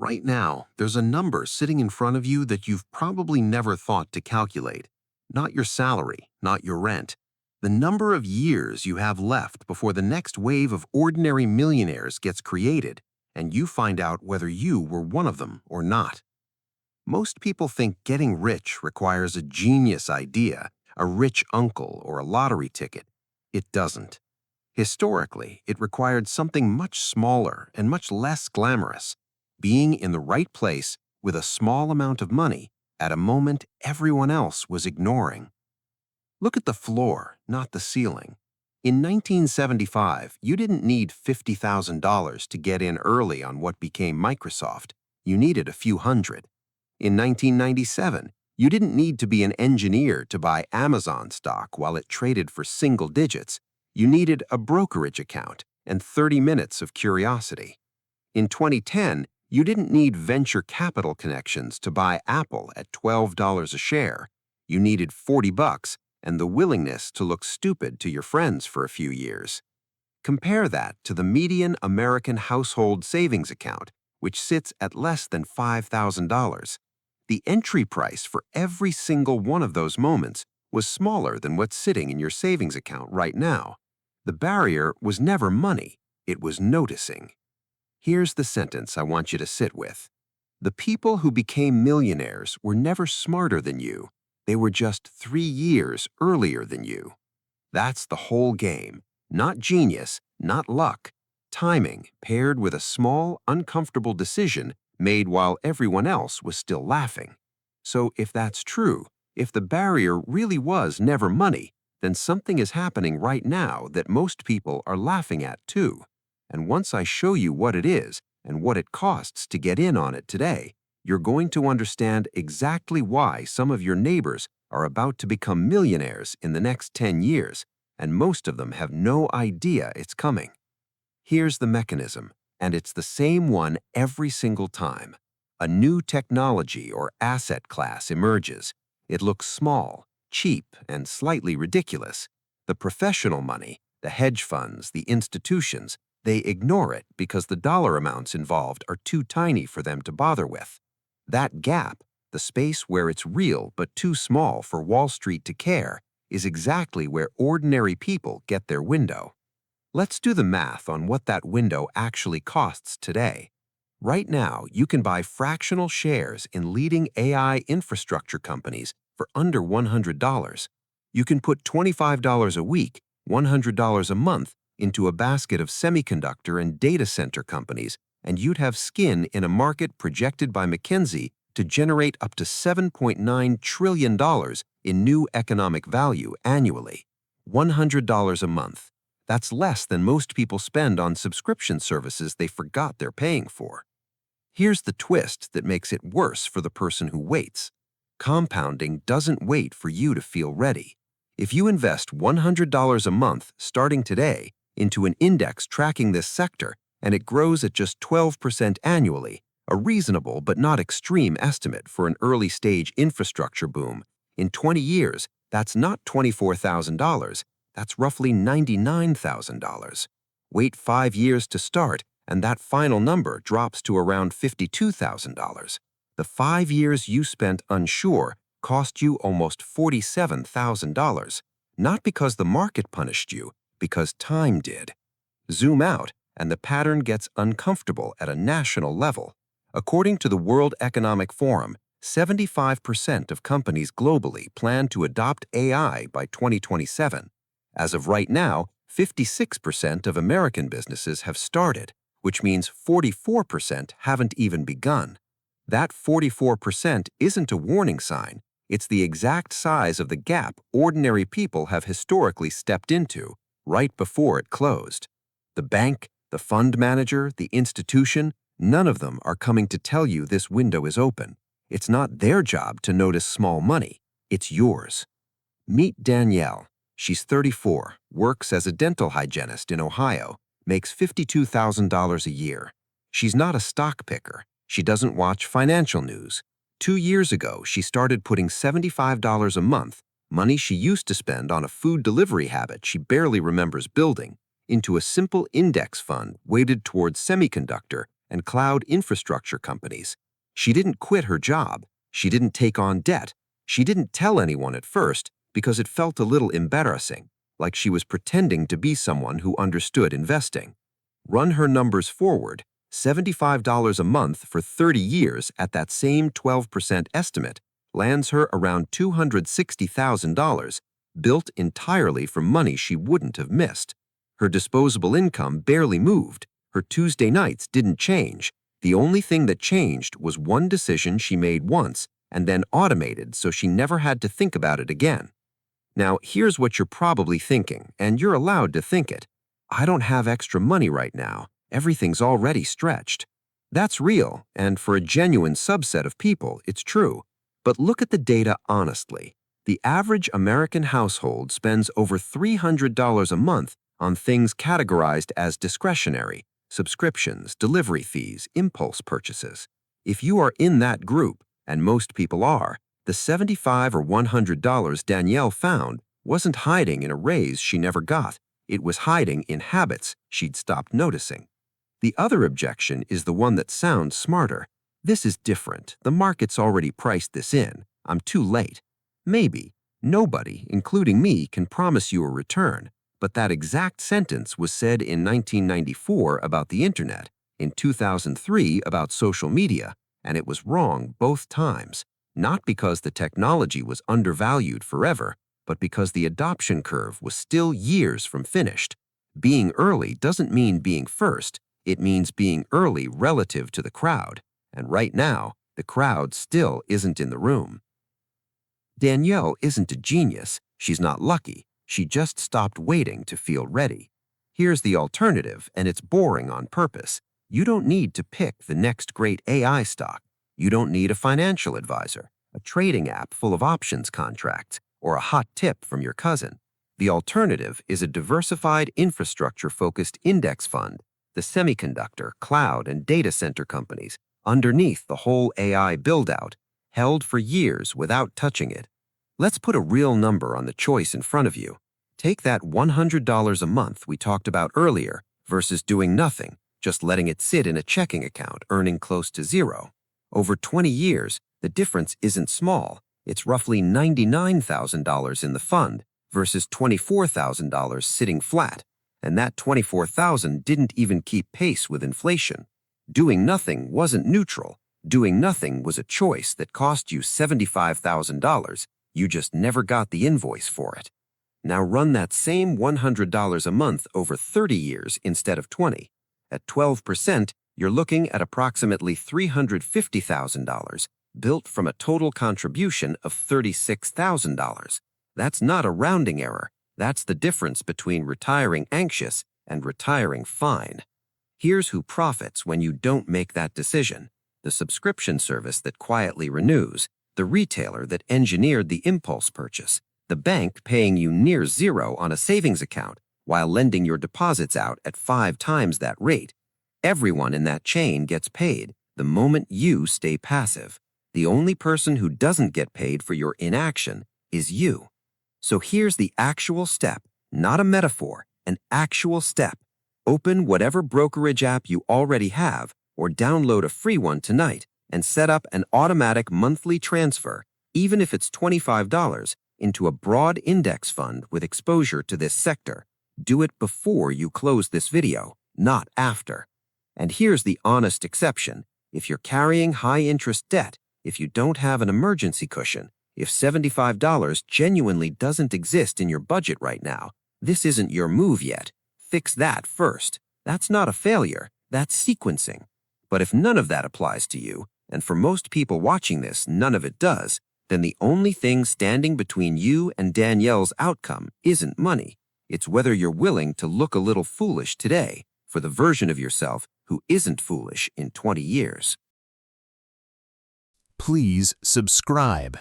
Right now, there's a number sitting in front of you that you've probably never thought to calculate. Not your salary, not your rent. The number of years you have left before the next wave of ordinary millionaires gets created, and you find out whether you were one of them or not. Most people think getting rich requires a genius idea, a rich uncle, or a lottery ticket. It doesn't. Historically, it required something much smaller and much less glamorous, being in the right place with a small amount of money at a moment everyone else was ignoring. Look at the floor, not the ceiling. In 1975, you didn't need $50,000 to get in early on what became Microsoft. You needed a few hundred. In 1997, you didn't need to be an engineer to buy Amazon stock while it traded for single digits. You needed a brokerage account and 30 minutes of curiosity. In 2010, you didn't need venture capital connections to buy Apple at $12 a share. You needed 40 bucks and the willingness to look stupid to your friends for a few years. Compare that to the median American household savings account, which sits at less than $5,000. The entry price for every single one of those moments was smaller than what's sitting in your savings account right now. The barrier was never money, it was noticing. Here's the sentence I want you to sit with. The people who became millionaires were never smarter than you. They were just 3 years earlier than you. That's the whole game. Not genius, not luck. Timing paired with a small, uncomfortable decision made while everyone else was still laughing. So if that's true, if the barrier really was never money, then something is happening right now that most people are laughing at too. And once I show you what it is and what it costs to get in on it today, you're going to understand exactly why some of your neighbors are about to become millionaires in the next 10 years, and most of them have no idea it's coming. Here's the mechanism, and it's the same one every single time. A new technology or asset class emerges. It looks small, cheap, and slightly ridiculous. The professional money, the hedge funds, the institutions, they ignore it because the dollar amounts involved are too tiny for them to bother with. That gap, the space where it's real but too small for Wall Street to care, is exactly where ordinary people get their window. Let's do the math on what that window actually costs today. Right now, you can buy fractional shares in leading AI infrastructure companies for under $100. You can put $25 a week, $100 a month into a basket of semiconductor and data center companies, and you'd have skin in a market projected by McKinsey to generate up to $7.9 trillion in new economic value annually. $100 a month. That's less than most people spend on subscription services they forgot they're paying for. Here's the twist that makes it worse for the person who waits. Compounding doesn't wait for you to feel ready. If you invest $100 a month starting today into an index tracking this sector, and it grows at just 12% annually, a reasonable but not extreme estimate for an early-stage infrastructure boom, in 20 years, that's not $24,000, that's roughly $99,000. Wait 5 years to start, and that final number drops to around $52,000. The 5 years you spent unsure cost you almost $47,000, not because the market punished you, because time did. Zoom out, and the pattern gets uncomfortable at a national level. According to the World Economic Forum, 75% of companies globally plan to adopt AI by 2027. As of right now, 56% of American businesses have started, which means 44% haven't even begun. That 44% isn't a warning sign. It's the exact size of the gap ordinary people have historically stepped into, right before it closed. The bank, the fund manager, the institution, none of them are coming to tell you this window is open. It's not their job to notice small money. It's yours. Meet Danielle. She's 34, works as a dental hygienist in Ohio, makes $52,000 a year. She's not a stock picker. She doesn't watch financial news. 2 years ago, she started putting $75 a month, money she used to spend on a food delivery habit she barely remembers building, into a simple index fund weighted towards semiconductor and cloud infrastructure companies. She didn't quit her job. She didn't take on debt. She didn't tell anyone at first because it felt a little embarrassing, like she was pretending to be someone who understood investing. Run her numbers forward, $75 a month for 30 years at that same 12% estimate lands her around $260,000, built entirely from money she wouldn't have missed. Her disposable income barely moved. Her Tuesday nights didn't change. The only thing that changed was one decision she made once and then automated so she never had to think about it again. Now, here's what you're probably thinking, and you're allowed to think it. I don't have extra money right now. Everything's already stretched. That's real, and for a genuine subset of people, it's true. But look at the data honestly. The average American household spends over $300 a month on things categorized as discretionary: subscriptions, delivery fees, impulse purchases. If you are in that group, and most people are, the $75 or $100 Danielle found wasn't hiding in a raise she never got. It was hiding in habits she'd stopped noticing. The other objection is the one that sounds smarter. This is different. The market's already priced this in. I'm too late. Maybe. Nobody, including me, can promise you a return. But that exact sentence was said in 1994 about the internet, in 2003 about social media, and it was wrong both times. Not because the technology was undervalued forever, but because the adoption curve was still years from finished. Being early doesn't mean being first. It means being early relative to the crowd. And right now, the crowd still isn't in the room. Danielle isn't a genius. She's not lucky. She just stopped waiting to feel ready. Here's the alternative, and it's boring on purpose. You don't need to pick the next great AI stock. You don't need a financial advisor, a trading app full of options contracts, or a hot tip from your cousin. The alternative is a diversified infrastructure-focused index fund, the semiconductor, cloud, and data center companies, underneath the whole AI build-out, held for years without touching it. Let's put a real number on the choice in front of you. Take that $100 a month we talked about earlier versus doing nothing, just letting it sit in a checking account earning close to zero. Over 20 years, the difference isn't small. It's roughly $99,000 in the fund versus $24,000 sitting flat. And that $24,000 didn't even keep pace with inflation. Doing nothing wasn't neutral. Doing nothing was a choice that cost you $75,000. You just never got the invoice for it. Now run that same $100 a month over 30 years instead of 20. At 12%, you're looking at approximately $350,000, built from a total contribution of $36,000. That's not a rounding error. That's the difference between retiring anxious and retiring fine. Here's who profits when you don't make that decision: the subscription service that quietly renews, the retailer that engineered the impulse purchase, the bank paying you near zero on a savings account while lending your deposits out at 5 times that rate. Everyone in that chain gets paid the moment you stay passive. The only person who doesn't get paid for your inaction is you. So here's the actual step, not a metaphor, an actual step. Open whatever brokerage app you already have or download a free one tonight and set up an automatic monthly transfer, even if it's $25, into a broad index fund with exposure to this sector. Do it before you close this video, not after. And here's the honest exception. If you're carrying high-interest debt, if you don't have an emergency cushion, if $75 genuinely doesn't exist in your budget right now, this isn't your move yet. Fix that first. That's not a failure. That's sequencing. But if none of that applies to you, and for most people watching this, none of it does, then the only thing standing between you and Danielle's outcome isn't money. It's whether you're willing to look a little foolish today for the version of yourself who isn't foolish in 20 years. Please subscribe.